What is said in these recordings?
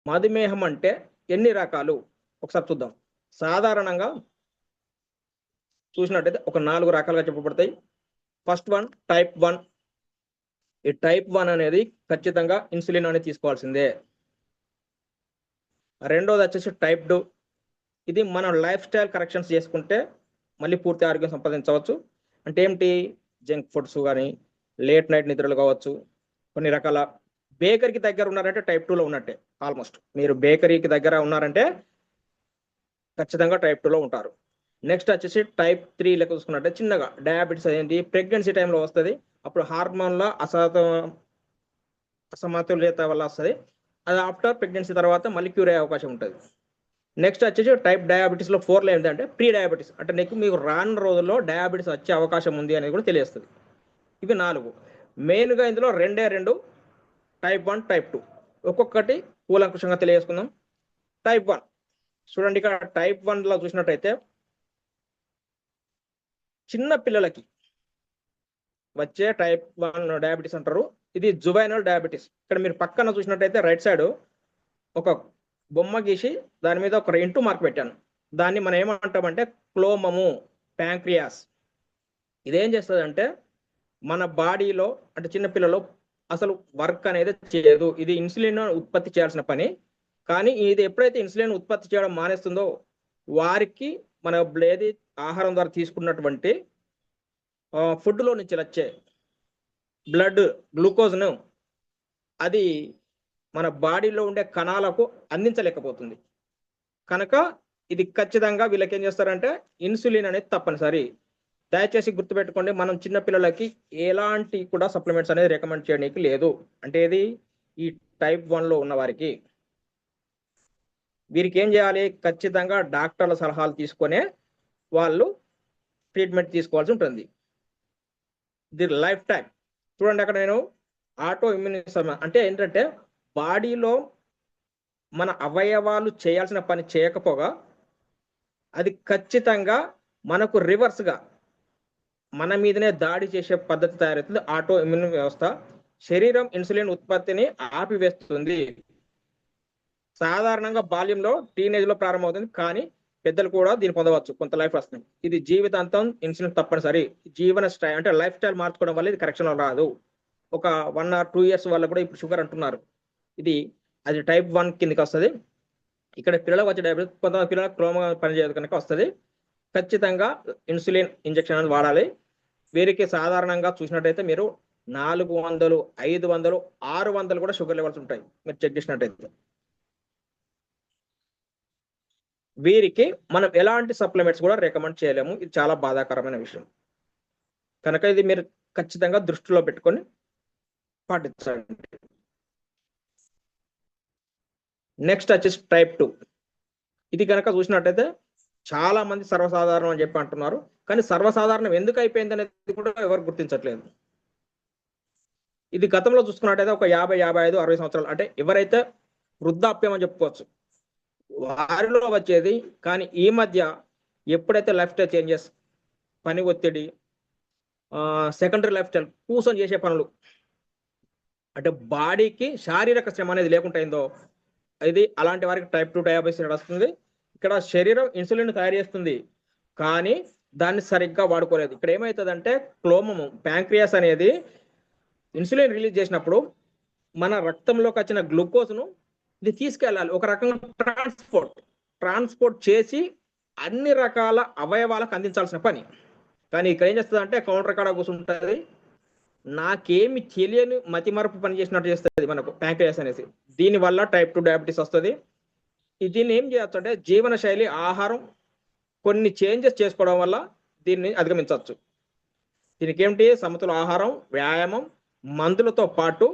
మధుమేహం అంటే ఎన్ని రకాలు ఒకసారి చూద్దాం. సాధారణంగా చూసినట్టయితే ఒక 4 రకాలుగా చెప్పబడతాయి. First one type 1. ఈ టైప్ 1 అనేది ఖచ్చితంగా ఇన్సులిన్ అనేది తీసుకోవాల్సిందే. రెండోది వచ్చేసి టైప్ 2. ఇది మనం లైఫ్ స్టైల్ కరెక్షన్స్ చేసుకుంటే మళ్ళీ పూర్తి ఆరోగ్యం సంపాదించవచ్చు. అంటే ఏమిటి? జంక్ ఫుడ్స్ కానీ, లేట్ నైట్ నిద్రలు కావచ్చు, కొన్ని రకాల బేకరీకి దగ్గర ఉన్నారంటే టైప్ 2లో ఉన్నట్టే. ఆల్మోస్ట్ మీరు బేకరీకి దగ్గర ఉన్నారంటే ఖచ్చితంగా టైప్ 2లో ఉంటారు. నెక్స్ట్ వచ్చేసి టైప్ 3 లెక్క చూసుకున్నట్టే చిన్నగా డయాబెటీస్ అనేది ప్రెగ్నెన్సీ టైంలో వస్తుంది. అప్పుడు హార్మోన్ల అసమతుల్యత వల్ల వస్తుంది. అది ఆఫ్టర్ ప్రెగ్నెన్సీ తర్వాత మళ్ళీ క్యూర్ అయ్యే అవకాశం ఉంటుంది. నెక్స్ట్ వచ్చేసి టైప్ డయాబెటీస్లో 4లో ఏంటంటే ప్రీ డయాబెటీస్, అంటే మీకు రానున్న రోజుల్లో డయాబెటీస్ వచ్చే అవకాశం ఉంది అనేది కూడా తెలియస్తుంది. ఇవి 4. మెయిన్గా ఇందులో 2 టైప్ 1, టైప్ 2. ఒక్కొక్కటి కూలంకుషంగా తెలియజేసుకుందాం. టైప్ 1 చూడండి. ఇక్కడ టైప్ 1లో చూసినట్టయితే చిన్న పిల్లలకి వచ్చే టైప్ 1 డయాబెటీస్ అంటారు. ఇది జువైనల్ డయాబెటీస్. ఇక్కడ మీరు పక్కన చూసినట్టయితే రైట్ సైడ్ ఒక బొమ్మ గీసి దాని మీద ఒక ఇంటూ మార్క్ పెట్టాను. దాన్ని మనం ఏమంటామంటే క్లోమము ప్యాంక్రియాస్. ఇదేం చేస్తుంది అంటే మన బాడీలో అంటే చిన్నపిల్లలో అసలు వర్క్ అనేది చేయదు. ఇది ఇన్సులిన్ ఉత్పత్తి చేయాల్సిన పని. కానీ ఇది ఎప్పుడైతే ఇన్సులిన్ ఉత్పత్తి చేయడం మానేస్తుందో వారికి మన ఏది ఆహారం ద్వారా తీసుకున్నటువంటి ఫుడ్లో నుంచి వచ్చే బ్లడ్ గ్లూకోజ్ను అది మన బాడీలో ఉండే కణాలకు అందించలేకపోతుంది. కనుక ఇది ఖచ్చితంగా వీళ్ళకి ఏం చేస్తారంటే ఇన్సులిన్ అనేది తప్పనిసరి. దయచేసి గుర్తుపెట్టుకోండి, మనం చిన్నపిల్లలకి ఎలాంటి కూడా సప్లిమెంట్స్ అనేది రికమెండ్ చేయడానికి లేదు. అంటే ఇది ఈ టైప్ 1లో ఉన్న వారికి వీరికి ఏం చేయాలి? ఖచ్చితంగా డాక్టర్ల సలహాలు తీసుకొనే వాళ్ళు ట్రీట్మెంట్ తీసుకోవాల్సి ఉంటుంది. ఇది లైఫ్ టైం. చూడండి అక్కడ నేను ఆటో ఇమ్యూనిజం అంటే ఏంటంటే బాడీలో మన అవయవాలు చేయాల్సిన పని చేయకపోగా అది ఖచ్చితంగా మనకు రివర్స్గా మన మీదనే దాడి చేసే పద్ధతి తయారవుతుంది. ఆటో ఇమ్యూన్ వ్యవస్థ శరీరం ఇన్సులిన్ ఉత్పత్తిని ఆపివేస్తుంది. సాధారణంగా బాల్యంలో టీనేజ్లో ప్రారంభమవుతుంది, కానీ పెద్దలు కూడా దీన్ని పొందవచ్చు. కొంత లైఫ్ వస్తుంది. ఇది జీవితాంతం ఇన్సులిన్ తప్పనిసరి. జీవన స్టైల్ అంటే లైఫ్ స్టైల్ మార్చుకోవడం వల్ల ఇది కరెక్షన్ రాదు. ఒక 1 or 2 years వల్ల కూడా ఇప్పుడు షుగర్ అంటున్నారు. అది టైప్ 1 కిందకి వస్తుంది. ఇక్కడ పిల్లలకు వచ్చే డయాబెటీస్ కొంతమంది పిల్లలకు క్రోమా పనిచేయదు కనుక వస్తుంది. ఖచ్చితంగా ఇన్సులిన్ ఇంజెక్షన్ అనేది వాడాలి. వీరికి సాధారణంగా చూసినట్టయితే మీరు 400, 500, 600 కూడా షుగర్ లెవెల్స్ ఉంటాయి మీరు చెక్ చేసినట్టయితే. వీరికి మనం ఎలాంటి సప్లిమెంట్స్ కూడా రికమెండ్ చేయలేము. ఇది చాలా బాధాకరమైన విషయం. కనుక ఇది మీరు ఖచ్చితంగా దృష్టిలో పెట్టుకొని పాటించండి. నెక్స్ట్ వచ్చేసి టైప్ 2. ఇది కనుక చూసినట్టయితే చాలా మంది సర్వసాధారణం అని చెప్పి అంటున్నారు, కానీ సర్వసాధారణం ఎందుకు అయిపోయింది అనేది కూడా ఎవరు గుర్తించట్లేదు. ఇది గతంలో చూసుకున్నట్టయితే ఒక 50, 55, 60 సంవత్సరాలు అంటే ఎవరైతే వృద్ధాప్యం అని చెప్పుకోవచ్చు వారిలో వచ్చేది. కానీ ఈ మధ్య ఎప్పుడైతే లైఫ్ స్టైల్ చేంజెస్, పని ఒత్తిడి, సెకండరీ లైఫ్ స్టైల్, కూర్చొని చేసే పనులు అంటే బాడీకి శారీరక శ్రమ అనేది లేకుండా అయిందో ఇది అలాంటి వారికి టైప్ 2 డయాబెటీస్ వస్తుంది. ఇక్కడ శరీరం ఇన్సులిన్ తయారు చేస్తుంది, కానీ దాన్ని సరిగ్గా వాడుకోలేదు. ఇక్కడ ఏమవుతుందంటే క్లోమము ప్యాంక్రియాస్ అనేది ఇన్సులిన్ రిలీజ్ చేసినప్పుడు మన రక్తంలోకి వచ్చిన గ్లూకోజ్ను ఇది తీసుకెళ్ళాలి. ఒక రకంగా ట్రాన్స్పోర్ట్ చేసి అన్ని రకాల అవయవాలకు అందించాల్సిన పని. కానీ ఇక్కడ ఏం చేస్తుంది అంటే కౌంటర్ కాడ కూర్చుంటుంది, నాకేమి తెలియని మతిమరుపు పని చేసినట్టు చేస్తుంది మనకు ప్యాంక్రియాస్ అనేసి. దీనివల్ల టైప్ 2 డయాబెటీస్ వస్తుంది. దీన్ని ఏం చేయొచ్చు అంటే జీవన శైలి, ఆహారం కొన్ని చేంజెస్ చేసుకోవడం వల్ల దీన్ని అధిగమించవచ్చు. దీనికి ఏమిటి? సమతుల ఆహారం, వ్యాయామం, మందులతో పాటు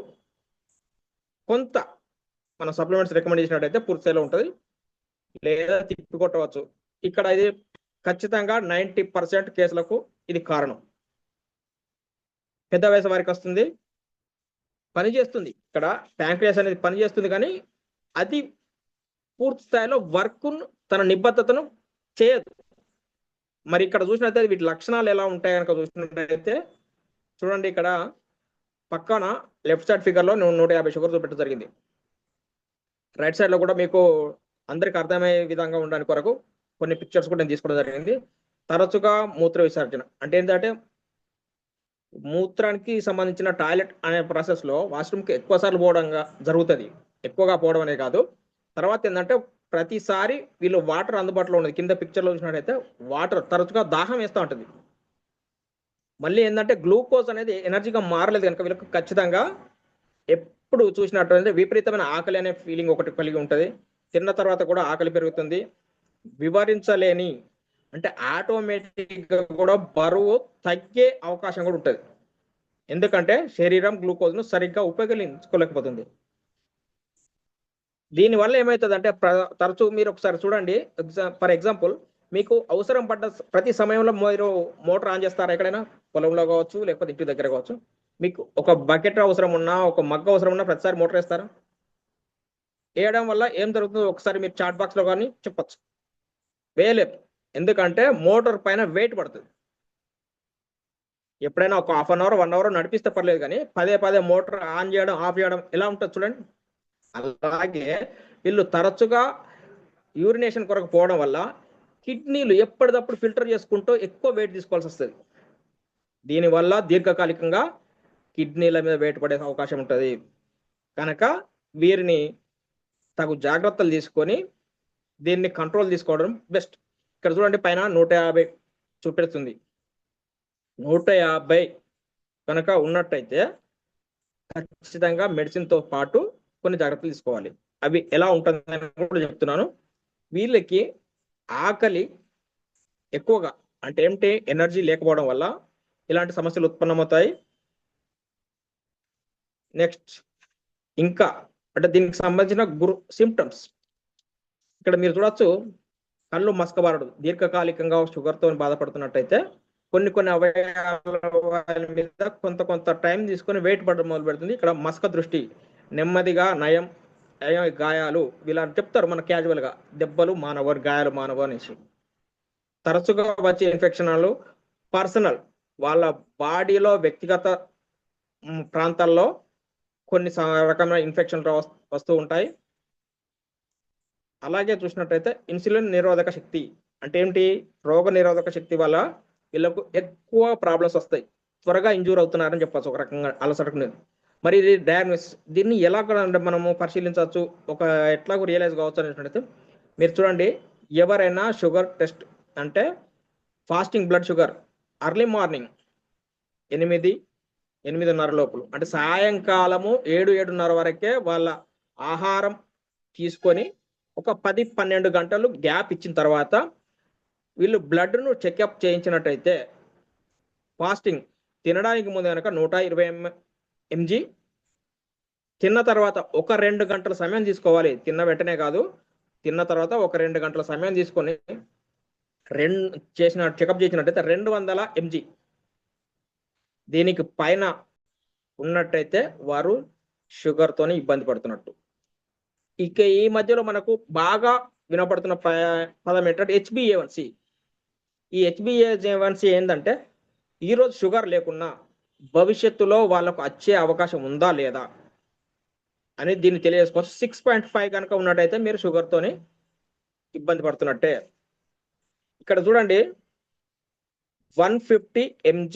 కొంత మన సప్లిమెంట్స్ రికమెండ్ చేసినట్టయితే పూర్తి స్థాయిలో ఉంటుంది, లేదా తిప్పికొట్టవచ్చు. ఇక్కడ ఇది ఖచ్చితంగా 90% కేసులకు ఇది కారణం. పెద్ద వయసు వారికి వస్తుంది, పనిచేస్తుంది. ఇక్కడ ప్యాంక్రియాస్ అనేది పనిచేస్తుంది, కానీ అది పూర్తి స్థాయిలో వర్క్ తన నిబద్ధతను చేయదు. మరి ఇక్కడ చూసినట్లయితే వీటి లక్షణాలు ఎలా ఉంటాయి కనుక చూసినట్లయితే చూడండి, ఇక్కడ పక్కన లెఫ్ట్ సైడ్ ఫిగర్ లో 150 షుగర్ చూపెట్టడం జరిగింది. రైట్ సైడ్ లో కూడా మీకు అందరికి అర్థమయ్యే విధంగా ఉండడానికి కొరకు కొన్ని పిక్చర్స్ కూడా నేను తీసుకోవడం జరిగింది. తరచుగా మూత్ర విసర్జన అంటే ఏంటంటే మూత్రానికి సంబంధించిన టాయిలెట్ అనే ప్రాసెస్ లో వాష్రూమ్కి ఎక్కువ సార్లు పోవడం జరుగుతుంది. ఎక్కువగా పోవడం అనే కాదు. తర్వాత ఏంటంటే ప్రతిసారి వీళ్ళు వాటర్ అందుబాటులో ఉన్నది. కింద పిక్చర్ లో చూసినట్టయితే వాటర్ తరచుగా దాహం వేస్తూ ఉంటుంది. మళ్ళీ ఏంటంటే గ్లూకోజ్ అనేది ఎనర్జీగా మారలేదు కనుక వీళ్ళకి ఖచ్చితంగా ఎప్పుడు చూసినట్టు విపరీతమైన ఆకలి అనే ఫీలింగ్ ఒకటి కలిగి ఉంటుంది. తిన్న తర్వాత కూడా ఆకలి పెరుగుతుంది. వివరించలేని అంటే ఆటోమేటిక్ గా కూడా బరువు తగ్గే అవకాశం కూడా ఉంటుంది. ఎందుకంటే శరీరం గ్లూకోజ్ ను సరిగ్గా ఉపయోగించుకోలేకపోతుంది. దీనివల్ల ఏమవుతుంది అంటే తరచూ మీరు ఒకసారి చూడండి. ఫర్ ఎగ్జాంపుల్ మీకు అవసరం పడ్డ ప్రతి సమయంలో మీరు మోటార్ ఆన్ చేస్తారా? ఎక్కడైనా పొలంలో కావచ్చు, లేకపోతే ఇంటి దగ్గర కావచ్చు. మీకు ఒక బకెట్ అవసరం ఉన్నా, ఒక మగ్గ అవసరం ఉన్నా ప్రతిసారి మోటార్ వేస్తారా? వేయడం వల్ల ఏం జరుగుతుందో ఒకసారి మీరు చాట్ బాక్స్ లో కానీ చెప్పచ్చు. వేయలేరు. ఎందుకంటే మోటార్ పైన వెయిట్ పడుతుంది. ఎప్పుడైనా ఒక హాఫ్ అన్ అవర్ 1 అవర్ నడిపిస్తే పర్లేదు, కానీ పదే పదే మోటార్ ఆన్ చేయడం ఆఫ్ చేయడం ఎలా ఉంటుంది చూడండి. అలాగే వీళ్ళు తరచుగా యూరినేషన్ కొరకు పోవడం వల్ల కిడ్నీలు ఎప్పటికప్పుడు ఫిల్టర్ చేసుకుంటూ ఎక్కువ వెయిట్ తీసుకోవాల్సి వస్తుంది. దీనివల్ల దీర్ఘకాలికంగా కిడ్నీల మీద వెయిట్ పడే అవకాశం ఉంటుంది. కనుక వీరిని తగు జాగ్రత్తలు తీసుకొని దీన్ని కంట్రోల్ తీసుకోవడం బెస్ట్. ఇక్కడ చూడండి పైన 150 చూపెడుతుంది. 150 కనుక ఉన్నట్టయితే ఖచ్చితంగా మెడిసిన్ తో పాటు కొన్ని జాగ్రత్తలు తీసుకోవాలి. అవి ఎలా ఉంటుందని కూడా చెప్తున్నాను. వీళ్ళకి ఆకలి ఎక్కువగా అంటే ఏంటి ఎనర్జీ లేకపోవడం వల్ల ఇలాంటి సమస్యలు ఉత్పన్నమవుతాయి. నెక్స్ట్ ఇంకా అంటే దీనికి సంబంధించిన సిమ్టమ్స్ ఇక్కడ మీరు చూడొచ్చు. కళ్ళు మసకబారడు. దీర్ఘకాలికంగా షుగర్తో బాధపడుతున్నట్టయితే కొన్ని అవయవాల మీద కొంత టైం తీసుకొని వెయిట్ పడడం మొదలు పెడుతుంది. ఇక్కడ మసక దృష్టి, నెమ్మదిగా నయం గాయాలు వీళ్ళ చెప్తారు మన క్యాజువల్ గా, దెబ్బలు మానవ గాయాలు మానవ అనేసి. తరచుగా వచ్చే ఇన్ఫెక్షన్లు పర్సనల్, వాళ్ళ బాడీలో వ్యక్తిగత ప్రాంతాల్లో కొన్ని రకమైన ఇన్ఫెక్షన్లు వస్తూ ఉంటాయి. అలాగే చూసినట్టయితే ఇన్సులిన్ నిరోధక శక్తి అంటే ఏంటి? రోగ నిరోధక శక్తి వల్ల వీళ్ళకు ఎక్కువ ప్రాబ్లమ్స్ వస్తాయి. త్వరగా ఇంజూర్ అవుతున్నారని చెప్పచ్చు ఒక రకంగా అలసటకు. మరి ఇది డయాగ్నోసిస్ దీన్ని ఎలా మనము పరిశీలించవచ్చు, ఒక ఎట్లా రియలైజ్ కావచ్చు అనేటట్టయితే మీరు చూడండి. ఎవరైనా షుగర్ టెస్ట్ అంటే fasting blood sugar early morning 8-8:30 లోపల అంటే సాయంకాలము 7-7:30 వరకే వాళ్ళ ఆహారం తీసుకొని ఒక 10-12 గంటలు గ్యాప్ ఇచ్చిన తర్వాత వీళ్ళు బ్లడ్ ను చెకప్ చేయించినట్టయితే ఫాస్టింగ్ తినడానికి ముందు కనుక 120 mg, తిన్న తర్వాత ఒక 2 గంటల సమయం తీసుకోవాలి. తిన్న వెంటనే కాదు, తిన్న తర్వాత ఒక 2 గంటల సమయం తీసుకొని చెకప్ చేసినట్టయితే 200 mg దీనికి పైన ఉన్నట్టయితే వారు షుగర్ తోని ఇబ్బంది పడుతున్నట్టు. ఇక ఈ మధ్యలో మనకు బాగా వినపడుతున్న పదం ఏంటంటే HbA1c. ఈ HbA1c ఏంటంటే ఈరోజు షుగర్ లేకున్నా భవిష్యత్తులో వాళ్ళకు వచ్చే అవకాశం ఉందా లేదా అని దీన్ని తెలియజేసుకోవచ్చు. 6.5 కనుక ఉన్నట్టయితే మీరు షుగర్ తోని ఇబ్బంది పడుతున్నట్టే. ఇక్కడ చూడండి 150 mg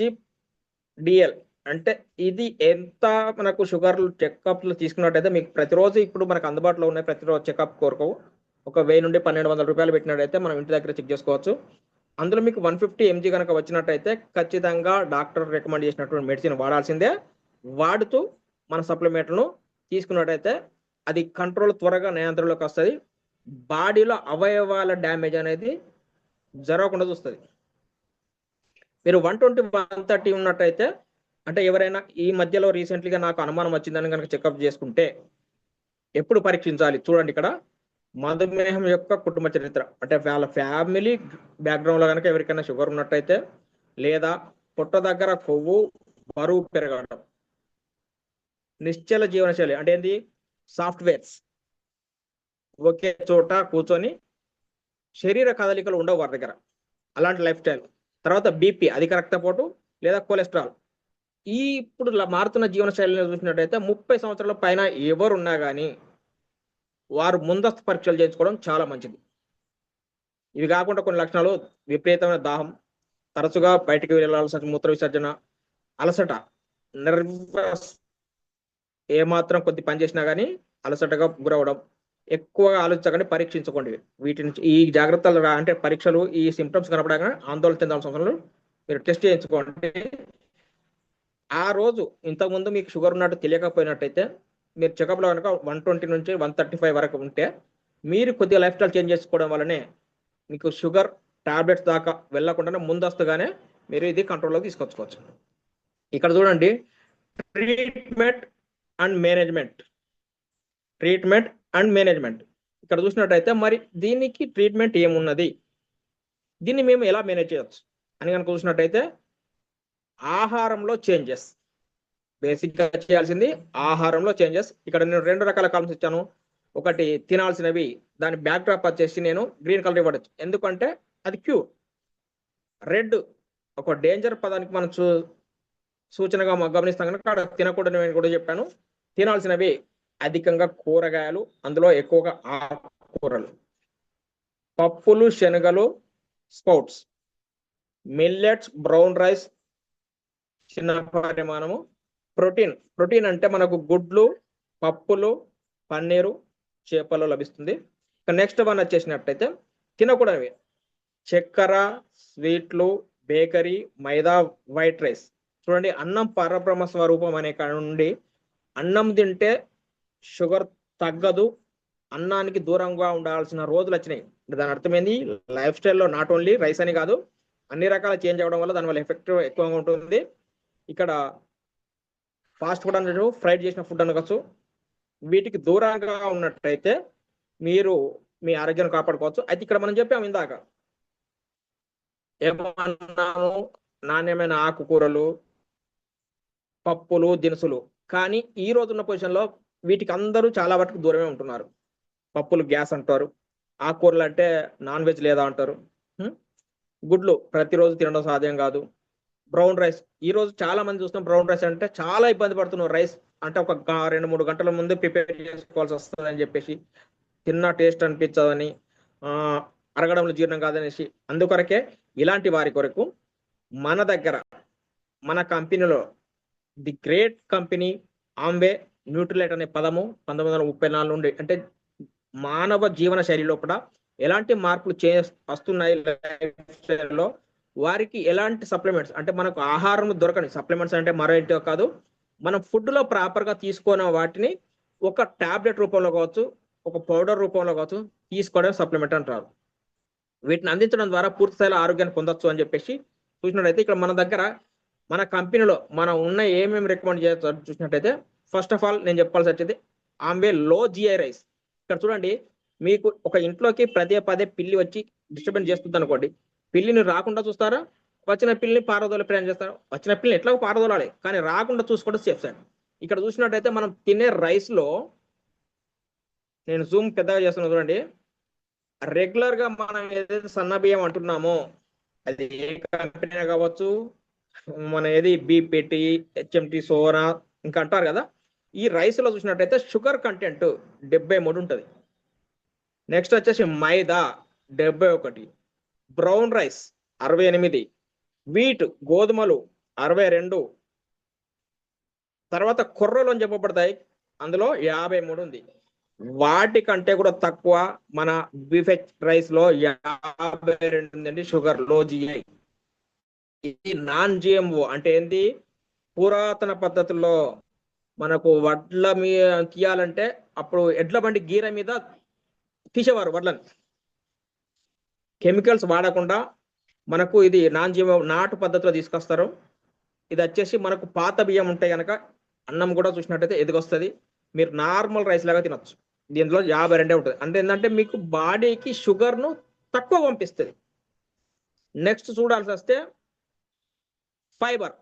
DL అంటే ఇది ఎంత మనకు షుగర్లు చెకప్లు తీసుకున్నట్టయితే మీకు ప్రతిరోజు ఇప్పుడు మనకు అందుబాటులో ఉన్నాయి. ప్రతిరోజు చెకప్ కొరకు ఒక 1000 నుండి 1200 రూపాయలు పెట్టినట్టయితే మనం ఇంటి దగ్గర చెక్ చేసుకోవచ్చు. అందులో మీకు 150 mg కనుక వచ్చినట్టయితే ఖచ్చితంగా డాక్టర్ రికమెండ్ చేసినటువంటి మెడిసిన్ వాడాల్సిందే. వాడుతూ మన సప్లిమెంట్లను తీసుకున్నట్టయితే అది కంట్రోల్ త్వరగా నియంత్రణలోకి వస్తుంది. బాడీలో అవయవాల డ్యామేజ్ అనేది జరగకుండా చూస్తుంది. మీరు 120-130 ఉన్నట్టయితే అంటే ఎవరైనా ఈ మధ్యలో రీసెంట్లీగా నాకు అనుమానం వచ్చిందని కనుక చెకప్ చేసుకుంటే ఎప్పుడు పరీక్షించాలి చూడండి. ఇక్కడ మధుమేహం యొక్క కుటుంబ చరిత్ర అంటే వాళ్ళ ఫ్యామిలీ బ్యాక్గ్రౌండ్ లో కనుక ఎవరికైనా షుగర్ ఉన్నట్టయితే, లేదా పొట్ట దగ్గర కొవ్వు బరువు పెరగడం, నిశ్చల జీవనశైలి అంటే ఏంటి సాఫ్ట్వేర్స్ ఒకే చోట కూర్చొని శరీర కదలికలు ఉండవు వారి దగ్గర, అలాంటి లైఫ్ స్టైల్. తర్వాత బీపీ అధిక రక్తపోటు లేదా కొలెస్ట్రాల్. ఈ ఇప్పుడు మారుతున్న జీవన శైలిని చూసినట్టయితే 30 సంవత్సరాల పైన ఎవరున్నా కానీ వారు ముందస్తు పరీక్షలు చేయించుకోవడం చాలా మంచిది. ఇవి కాకుండా కొన్ని లక్షణాలు: విపరీతమైన దాహం, తరచుగా బయటికి వెళ్ళాల్సిన మూత్ర విసర్జన, అలసట, నర్వస్, ఏమాత్రం కొద్ది పని చేసినా కానీ అలసటగా గురవడం, ఎక్కువగా ఆలోచించకండి, పరీక్షించుకోండి. వీటి నుంచి ఈ జాగ్రత్తలు అంటే పరీక్షలు ఈ సింప్టమ్స్ కనపడగా ఆందోళన చెందాల్సిన అవసరం లేదు. మీరు టెస్ట్ చేయించుకోండి. ఆ రోజు ఇంతకుముందు మీకు షుగర్ ఉన్నట్టు తెలియకపోయినట్టయితే మీరు చెకప్లో కనుక 120 నుంచి 135 వరకు ఉంటే మీరు కొద్దిగా లైఫ్ స్టైల్ చేంజ్ చేసుకోవడం వల్లనే మీకు షుగర్ టాబ్లెట్స్ దాకా వెళ్ళకుండా ముందస్తుగానే మీరు ఇది కంట్రోల్లోకి తీసుకొచ్చుకోవచ్చు. ఇక్కడ చూడండి, treatment and management. Treatment and management ఇక్కడ చూసినట్టయితే మరి దీనికి ట్రీట్మెంట్ ఏమున్నది, దీన్ని మేము ఎలా మేనేజ్ చేయవచ్చు అని కనుక చూసినట్టయితే ఆహారంలో చేంజెస్. బేసిక్గా చేయాల్సింది ఆహారంలో చేంజెస్. ఇక్కడ నేను 2 రకాల కాలమ్స్ ఇచ్చాను. ఒకటి తినాల్సినవి, దాని బ్యాక్ డ్రాప్ వచ్చేసి నేను గ్రీన్ కలర్ ఇవ్వచ్చు, ఎందుకంటే అది క్యూర్. రెడ్ ఒక డేంజర్ పదానికి మనం సూచనగా గమనిస్తాం కనుక అక్కడ తినకూడదని కూడా చెప్పాను. తినాల్సినవి అధికంగా కూరగాయలు, అందులో ఎక్కువగా ఆకుకూరలు, పప్పులు, శనగలు, స్పౌట్స్, మిల్లెట్స్, బ్రౌన్ రైస్ చిన్న పరిమాణము. ప్రోటీన్ అంటే మనకు గుడ్లు, పప్పులు, పన్నీరు, చేపలు లభిస్తుంది. నెక్స్ట్ వన్ వచ్చేసినట్టయితే తినకూడనివి: చక్కెర, స్వీట్లు, బేకరీ, మైదా, వైట్ రైస్. చూడండి, అన్నం పరబ్రహ్మ స్వరూపం అనే కాడ నుండి అన్నం తింటే షుగర్ తగ్గదు, అన్నానికి దూరంగా ఉండాల్సిన రోజులు వచ్చినాయి. దాని అర్థమైంది, లైఫ్ స్టైల్లో నాట్ ఓన్లీ రైస్ అని కాదు, అన్ని రకాల చేంజ్ అవ్వడం వల్ల దానివల్ల ఎఫెక్ట్ ఎక్కువగా ఉంటుంది. ఇక్కడ ఫాస్ట్ ఫుడ్ అనొచ్చు, ఫ్రైడ్ చేసిన ఫుడ్ అనవచ్చు, వీటికి దూరంగా ఉన్నట్టయితే మీరు మీ ఆరోగ్యాన్ని కాపాడుకోవచ్చు. అయితే ఇక్కడ మనం చెప్పాము ఇందాక ఏమన్నాము, నాణ్యమైన ఆకుకూరలు, పప్పులు, దినుసులు. కానీ ఈ రోజున్న పొజిషన్లో వీటికి అందరూ చాలా వరకు దూరమే ఉంటున్నారు. పప్పులు గ్యాస్ అంటారు, ఆకుకూరలు అంటే నాన్ వెజ్ లేదా అంటారు, గుడ్లు ప్రతిరోజు తినడం సాధ్యం కాదు. బ్రౌన్ రైస్, ఈ రోజు చాలా మంది చూస్తాం బ్రౌన్ రైస్ అంటే చాలా ఇబ్బంది పడుతున్నారు. రైస్ అంటే ఒక 2-3 గంటల ముందు ప్రిపేర్ చేసుకోవాల్సి వస్తుంది అని చెప్పేసి, తిన్న టేస్ట్ అనిపించదని, అరగడంలో జీర్ణం కాదనేసి, అందుకొరకే ఇలాంటి వారి కొరకు మన దగ్గర మన కంపెనీలో the great company Amway Nutrilite అనే పదము 1934 నుండి, అంటే మానవ జీవన శైలి లోపల ఎలాంటి మార్పులు వస్తున్నాయి లైఫ్ స్టైల్లో, వారికి ఎలాంటి సప్లిమెంట్స్ అంటే మనకు ఆహారం దొరకని సప్లిమెంట్స్ అంటే మరో ఏంటో కాదు, మనం ఫుడ్లో ప్రాపర్గా తీసుకున్న వాటిని ఒక టాబ్లెట్ రూపంలో కావచ్చు, ఒక పౌడర్ రూపంలో కావచ్చు తీసుకోవడం సప్లిమెంట్ అంటారు. వీటిని అందించడం ద్వారా పూర్తి స్థాయిలో ఆరోగ్యాన్ని పొందొచ్చు అని చెప్పేసి చూసినట్టయితే ఇక్కడ మన దగ్గర మన కంపెనీలో మనం ఉన్న ఏమేమి రికమెండ్ చేయొచ్చు చూసినట్టయితే, ఫస్ట్ ఆఫ్ ఆల్ నేను చెప్పాల్సి వచ్చేది ఆమ్వే లో జిఐ రైస్. ఇక్కడ చూడండి, మీకు ఒక ఇంట్లోకి పదే పిల్లి వచ్చి డిస్టర్బెన్స్ చేస్తుంది అనుకోండి, పిల్లిని రాకుండా చూస్తారా, వచ్చిన పిల్లిని పారదోలే ప్రయాణం చేస్తారా? వచ్చిన పిల్లిని ఎట్లా పారదోలాలి, కానీ రాకుండా చూసుకోవడం సేఫ్ సైడ్. ఇక్కడ చూసినట్టయితే మనం తినే రైస్ లో, నేను జూమ్ పెద్దగా చేస్తున్నా చూడండి, రెగ్యులర్ గా మనం ఏదైతే సన్న బియ్యం అంటున్నామో అది ఏ కంపెనీ కావచ్చు, మన ఏది బీపీటీ, హెచ్ఎంటి, సోనా ఇంకా అంటారు కదా, ఈ రైస్ లో చూసినట్టయితే షుగర్ కంటెంట్ 73 ఉంటుంది. నెక్స్ట్ వచ్చేసి మైదా 71, బ్రౌన్ రైస్ 68, వీట్ గోధుమలు 62, తర్వాత కొర్రలు అని చెప్పబడతాయి, అందులో 53 ఉంది. వాటికంటే కూడా తక్కువ మన బీఫెచ్ రైస్ లో 52 ఉందండి షుగర్, లో జిఐ. ఇది నాన్ జిఎంఓ అంటే ఏంటి, పురాతన పద్ధతుల్లో మనకు వడ్ల మీద తీయాలంటే అప్పుడు ఎడ్ల బండి గీర మీద తీసేవారు వడ్లని, కెమికల్స్ వాడకుండా మనకు ఇది నాన్ జిఎంఓ నాటు పద్ధతిలో తీసుకొస్తారు. ఇది వచ్చేసి మనకు పాత బియ్యం ఉంటాయి కనుక అన్నం కూడా చూసినట్టయితే ఎదిగొస్తుంది, మీరు నార్మల్ రైస్ లాగా తినొచ్చు. దీంట్లో 52 ఉంటుంది, అంటే ఏంటంటే మీకు బాడీకి షుగర్ను తక్కువ పంపిస్తుంది. నెక్స్ట్ చూడాల్సి వస్తే ఫైబర్.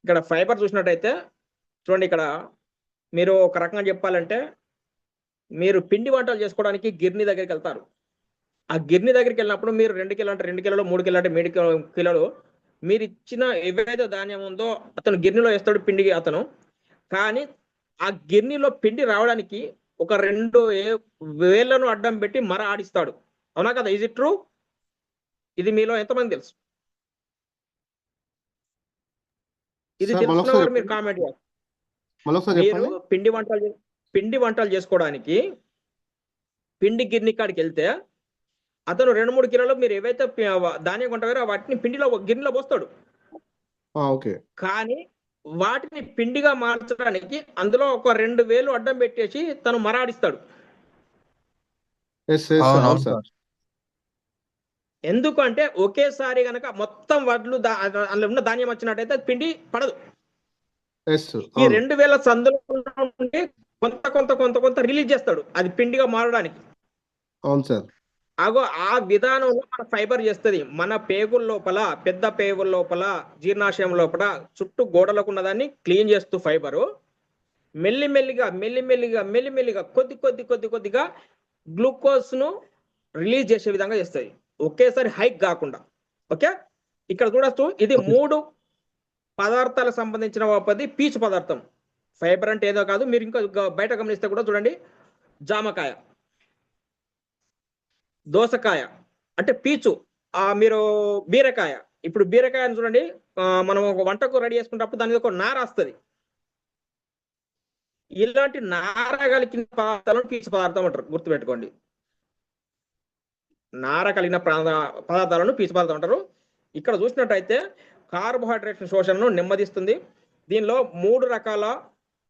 ఇక్కడ ఫైబర్ చూసినట్టయితే చూడండి, ఇక్కడ మీరు ఒక రకంగా చెప్పాలంటే మీరు పిండి వంటలు చేసుకోవడానికి గిర్ని దగ్గరికి వెళ్తారు. ఆ గిర్ని దగ్గరికి వెళ్ళినప్పుడు మీరు 2 కిలో అంటే 2 కిలోలు, 3 కిలో అంటే 3 కిలోలు మీరు ఇచ్చిన ఏదైతే ధాన్యం ఉందో అతను గిర్నిలో వేస్తాడు పిండికి అతను, కానీ ఆ గిర్నిలో పిండి రావడానికి ఒక 2 వేళ్లను అడ్డం పెట్టి మర ఆడిస్తాడు. అవునా కదా? Is it true? ఇది మీలో ఎంతమంది తెలుసు? ఇది సార్ తెలుసుకున్న మళ్ళొకసారి వారు మీరు చెప్పండి. కామెంట్ చేయాలి. మళ్ళొకసారి మీరు చెప్పండి. పిండి వంటలు చేసుకోవడానికి పిండి గిర్ని కాడికి వెళ్తే అతను 2-3 కిలోలు మీరు ఏవైతే ధాన్యం కొంటారో వాటిని గిన్నెలో పోస్తాడు. ఓకే. కానీ వాటిని పిండిగా మార్చడానికి అందులో ఒక 2 వేలు అడ్డం పెట్టేసి తను మరాడిస్తాడు. ఎస్ ఎస్ అవును అవును అవును సార్. సార్. ఎందుకంటే ఒకేసారి గనక మొత్తం వడ్లు అందులో ఉన్న ధాన్యం వచ్చినట్టయితే అది పిండి పడదు. ఎస్ ఈ అవును 2000 సందులో నుండి కొంత కొంత కొంత కొంత రిలీజ్ చేస్తాడు అది పిండిగా మారడానికి. అవును సార్. ఆ విధానంలో మన ఫైబర్ చేస్తుంది. మన పేగుల లోపల, పెద్ద పేగుల లోపల, జీర్ణాశయం లోపల చుట్టూ గోడలకు ఉన్నదాన్ని క్లీన్ చేస్తూ ఫైబరు మెల్లిమెల్లిగా కొద్దిగా గ్లూకోజ్ ను రిలీజ్ చేసే విధంగా చేస్తుంది. ఒకేసారి హైక్ కాకుండా. ఓకే, ఇక్కడ చూడొచ్చు ఇది ఓకే. 3 పదార్థాలకు సంబంధించిన పీచు పదార్థం. ఫైబర్ అంటే ఏదో కాదు, మీరు ఇంకా బయట గమనిస్తే కూడా చూడండి, జామకాయ, దోసకాయ అంటే పీచు. మీరు బీరకాయ, ఇప్పుడు బీరకాయని చూడండి, మనం ఒక వంటకు రెడీ చేసుకున్నప్పుడు దాని మీద ఒక నార వస్తుంది. ఇలాంటి నార కలిగిన పదార్థాలను పీచు పదార్థం అంటారు, గుర్తుపెట్టుకోండి. నార కలిగిన పదార్థాలను పీచు పదార్థం అంటారు. ఇక్కడ చూసినట్టయితే కార్బోహైడ్రేట్ శోషణను నెమ్మదిస్తుంది. దీనిలో 3 రకాల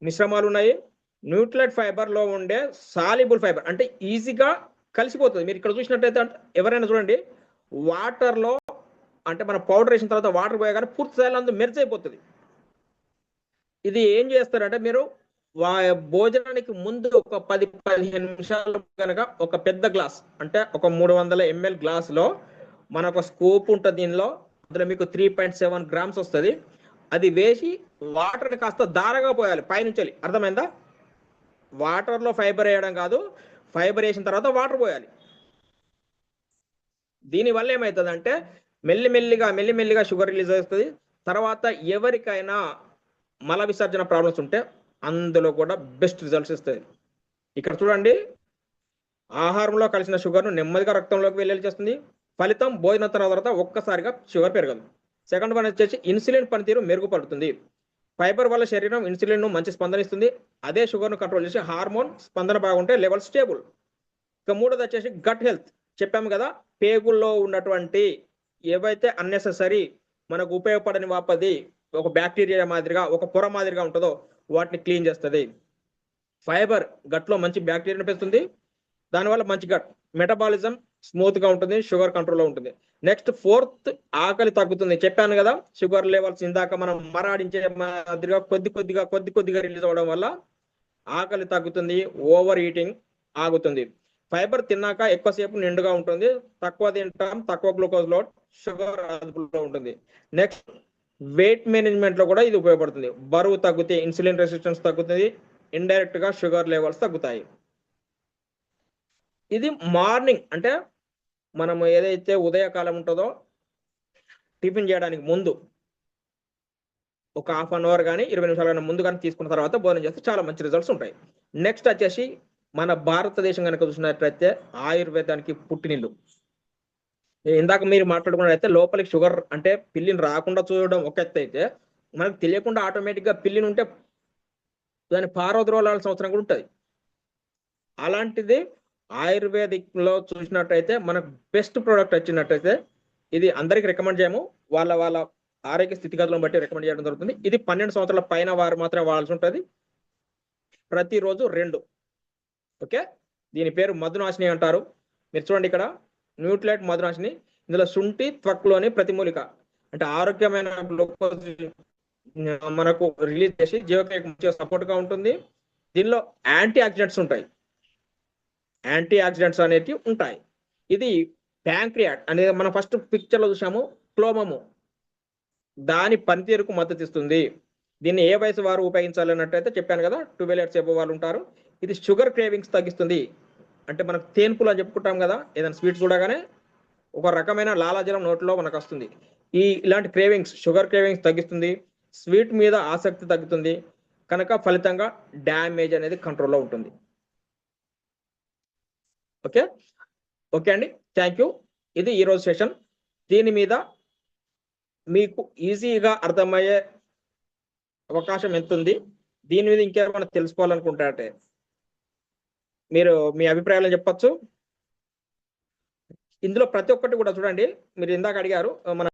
మిశ్రమాలు ఉన్నాయి. న్యూట్రియంట్ ఫైబర్ లో ఉండే సాల్యుబుల్ ఫైబర్ అంటే ఈజీగా కలిసిపోతుంది. మీరు ఇక్కడ చూసినట్టయితే ఎవరైనా చూడండి, వాటర్ లో అంటే మన పౌడర్ వేసిన తర్వాత వాటర్ పోయగానే పూర్తి స్థాయిలో అందు మెర్జ్ అయిపోతుంది. ఇది ఏం చేస్తారంటే మీరు భోజనానికి ముందు ఒక 10-15 నిమిషాలు కనుక ఒక పెద్ద గ్లాస్ అంటే ఒక 300 ml గ్లాస్ లో మనకు స్కూప్ ఉంటుంది. దీనిలో అందులో మీకు 3.7 grams వస్తుంది. అది వేసి వాటర్ని కాస్త దారగా పోయాలి పైనుంచి. అర్థమైందా? వాటర్ లో ఫైబర్ వేయడం కాదు, ఫైబర్ వేసిన తర్వాత వాటర్ పోయాలి. దీనివల్ల ఏమవుతుందంటే మెల్లిమెల్లిగా షుగర్ రిలీజ్ అవుతుంది. తర్వాత ఎవరికైనా మల విసర్జన ప్రాబ్లమ్స్ ఉంటే అందులో కూడా బెస్ట్ రిజల్ట్స్ ఇస్తుంది. ఇక్కడ చూడండి, ఆహారంలో కలిసిన షుగర్ను నెమ్మదిగా రక్తంలోకి వెళ్ళేలా చేస్తుంది. ఫలితం భోజనం తర్వాత ఒక్కసారిగా షుగర్ పెరగదు. సెకండ్ వన్ వచ్చేసి ఇన్సులిన్ పనితీరు మెరుగుపడుతుంది. ఫైబర్ వల్ల శరీరం ఇన్సులిన్ ను మంచి స్పందన ఇస్తుంది. అదే షుగర్ ను కంట్రోల్ చేసి హార్మోన్ స్పందన బాగుంటే లెవెల్ స్టేబుల్. ఇక మూడోది వచ్చేసి గట్ హెల్త్. చెప్పాము కదా, పేగుల్లో ఉన్నటువంటి ఏవైతే అన్నెసెసరీ మనకు ఉపయోగపడని ఒక బ్యాక్టీరియా మాదిరిగా, ఒక పొర మాదిరిగా ఉంటుందో వాటిని క్లీన్ చేస్తుంది. ఫైబర్ గట్లో మంచి బ్యాక్టీరియాను పెంచుతుంది. దానివల్ల మంచి గట్ మెటబాలిజం స్మూత్ గా ఉంటుంది, షుగర్ కంట్రోల్లో ఉంటుంది. నెక్స్ట్ ఫోర్త్, ఆకలి తగ్గుతుంది. చెప్పాను కదా, షుగర్ లెవెల్స్ ఇందాక మనం మరాడించే మాదిరిగా కొద్దిగా రిలీజ్ అవ్వడం వల్ల ఆకలి తగ్గుతుంది, ఓవర్ ఈటింగ్ ఆగుతుంది. ఫైబర్ తిన్నాక ఎక్కువసేపు నిండుగా ఉంటుంది, తక్కువ తింటాం, తక్కువ గ్లూకోజ్ లోడ్, షుగర్ అదుపులో ఉంటుంది. నెక్స్ట్ వెయిట్ మేనేజ్మెంట్ లో కూడా ఇది ఉపయోగపడుతుంది. బరువు తగ్గితే ఇన్సులిన్ రెసిస్టెన్స్ తగ్గుతుంది, ఇండైరెక్ట్ గా షుగర్ లెవెల్స్ తగ్గుతాయి. ఇది మార్నింగ్ అంటే మనం ఏదైతే ఉదయకాలం ఉంటుందో టిఫిన్ చేయడానికి ముందు ఒక హాఫ్ అన్ అవర్ కానీ 20 నిమిషాలు కానీ ముందు కానీ తీసుకున్న తర్వాత భోజనం చేస్తే చాలా మంచి రిజల్ట్స్ ఉంటాయి. నెక్స్ట్ వచ్చేసి మన భారతదేశం కనుక చూసినట్లయితే ఆయుర్వేదానికి పుట్టినిల్లు. ఇందాక మీరు మాట్లాడుకున్నట్లయితే లోపలికి షుగర్ అంటే పిల్లిని రాకుండా చూడడం ఒక ఎత్తు అయితే, మనకు తెలియకుండా ఆటోమేటిక్ గా పిల్లిని ఉంటే దాన్ని పారద్రోలాల్సిన అవసరం కూడా ఉంటుంది. అలాంటిది ఆయుర్వేదిక్ లో చూసినట్టయితే మనకు బెస్ట్ ప్రోడక్ట్ వచ్చినట్టయితే ఇది అందరికి రికమెండ్ చేయము, వాళ్ళ ఆరోగ్య స్థితిగతులను బట్టి రికమెండ్ చేయడం జరుగుతుంది. ఇది 12 సంవత్సరాల పైన వారు మాత్రమే వాడాల్సి ఉంటుంది. ప్రతిరోజు 2. ఓకే, దీని పేరు మధునాశిని అంటారు. మీరు చూడండి ఇక్కడ న్యూట్రియంట్ మధునాశిని. ఇందులో శుంఠి, త్వక్లోని ప్రతిమూలిక అంటే ఆరోగ్యమైన గ్లూకోజ్ మనకు రిలీజ్ చేసి జీవక్రియకు మంచిగా సపోర్ట్ గా ఉంటుంది. దీనిలో యాంటీ ఆక్సిడెంట్స్ ఉంటాయి. యాంటీ ఆక్సిడెంట్స్ అనేవి ఉంటాయి. ఇది ప్యాంక్రియాట్ అనేది మనం ఫస్ట్ పిక్చర్ లో చూసాము, క్లోమము, దాని పనితీరుకు మద్దతు ఇస్తుంది. దీన్ని ఏ వయసు వారు ఉపయోగించాలన్నట్టయితే చెప్పాను కదా, 12 years అబోవ్ వాళ్ళు ఉంటారు. ఇది షుగర్ క్రేవింగ్స్ తగ్గిస్తుంది. అంటే మనకు తేన్పులు అని చెప్పుకుంటాం కదా, ఏదైనా స్వీట్స్ చూడగానే ఒక రకమైన లాలాజలం నోట్లో మనకు వస్తుంది. ఇలాంటి క్రేవింగ్స్, షుగర్ క్రేవింగ్స్ తగ్గిస్తుంది. స్వీట్ మీద ఆసక్తి తగ్గుతుంది కనుక ఫలితంగా డ్యామేజ్ అనేది కంట్రోల్లో ఉంటుంది. ఓకే ఓకే అండి, థ్యాంక్ యూ. ఇది ఈరోజు సెషన్. దీని మీద మీకు ఈజీగా అర్థమయ్యే అవకాశం ఎంత ఉంది? దీని మీద ఇంకేమైనా తెలుసుకోవాలనుకుంటే మీరు మీ అభిప్రాయాలను చెప్పొచ్చు. ఇందులో ప్రతి ఒక్కటి కూడా చూడండి, మీరు ఇందాక అడిగారు మన